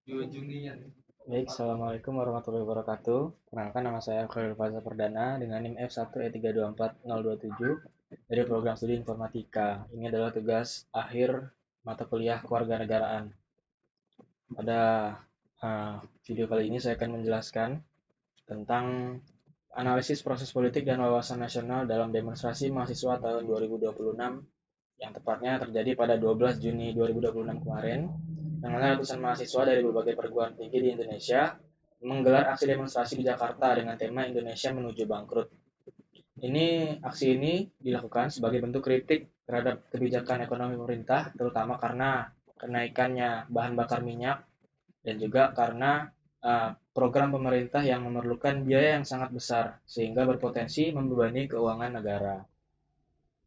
Baik, Assalamualaikum warahmatullahi wabarakatuh. Perkenalkan, nama saya Khairul Faza Perdana dengan NIM F1E324027 dari program studi informatika. Ini adalah tugas akhir mata kuliah kewarganegaraan. Pada video kali ini saya akan menjelaskan tentang analisis proses politik dan wawasan nasional dalam demonstrasi mahasiswa tahun 2026 yang tepatnya terjadi pada 12 Juni 2026 kemarin, yang mana ratusan mahasiswa dari berbagai perguruan tinggi di Indonesia menggelar aksi demonstrasi di Jakarta dengan tema Indonesia menuju bangkrut. Aksi ini dilakukan sebagai bentuk kritik terhadap kebijakan ekonomi pemerintah, terutama karena kenaikannya bahan bakar minyak dan juga karena program pemerintah yang memerlukan biaya yang sangat besar sehingga berpotensi membebani keuangan negara.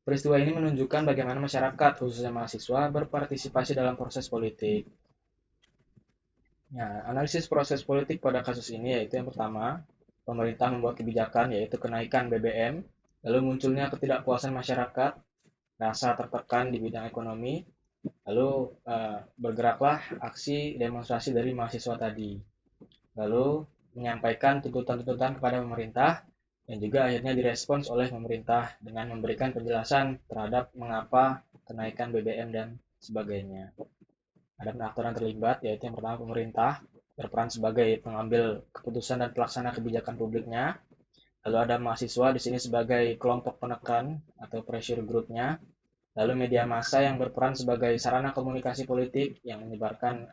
Peristiwa ini menunjukkan bagaimana masyarakat, khususnya mahasiswa, berpartisipasi dalam proses politik. Nah, analisis proses politik pada kasus ini yaitu yang pertama, pemerintah membuat kebijakan yaitu kenaikan BBM, lalu munculnya ketidakpuasan masyarakat, rasa tertekan di bidang ekonomi, lalu bergeraklah aksi demonstrasi dari mahasiswa tadi. Lalu menyampaikan tuntutan-tuntutan kepada pemerintah dan juga akhirnya direspons oleh pemerintah dengan memberikan penjelasan terhadap mengapa kenaikan BBM dan sebagainya. Ada aktor yang terlibat, yaitu yang pertama pemerintah berperan sebagai pengambil keputusan dan pelaksana kebijakan publiknya. Lalu ada mahasiswa di sini sebagai kelompok penekan atau pressure groupnya. Lalu media massa yang berperan sebagai sarana komunikasi politik yang menyebarkan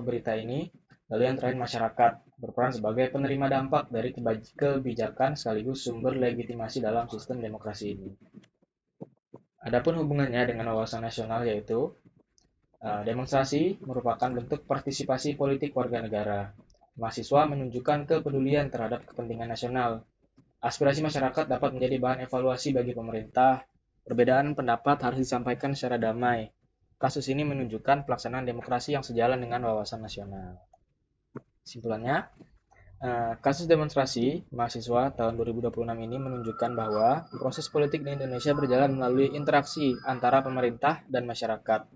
berita ini. Lalu yang terakhir masyarakat berperan sebagai penerima dampak dari kebijakan sekaligus sumber legitimasi dalam sistem demokrasi ini. Adapun hubungannya dengan wawasan nasional yaitu demonstrasi merupakan bentuk partisipasi politik warga negara. Mahasiswa menunjukkan kepedulian terhadap kepentingan nasional. Aspirasi masyarakat dapat menjadi bahan evaluasi bagi pemerintah. Perbedaan pendapat harus disampaikan secara damai. Kasus ini menunjukkan pelaksanaan demokrasi yang sejalan dengan wawasan nasional. Kesimpulannya, kasus demonstrasi mahasiswa tahun 2026 ini menunjukkan bahwa proses politik di Indonesia berjalan melalui interaksi antara pemerintah dan masyarakat.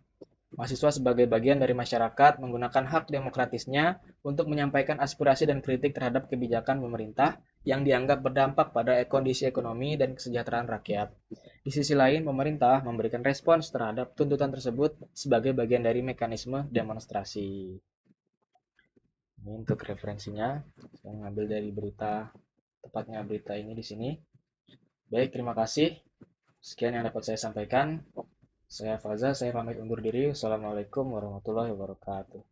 Mahasiswa sebagai bagian dari masyarakat menggunakan hak demokratisnya untuk menyampaikan aspirasi dan kritik terhadap kebijakan pemerintah yang dianggap berdampak pada kondisi ekonomi dan kesejahteraan rakyat. Di sisi lain, pemerintah memberikan respons terhadap tuntutan tersebut sebagai bagian dari mekanisme demonstrasi. Ini untuk referensinya, saya mengambil dari tepatnya berita ini di sini. Baik, terima kasih. Sekian yang dapat saya sampaikan. Saya Faza, saya pamit undur diri. Wassalamualaikum warahmatullahi wabarakatuh.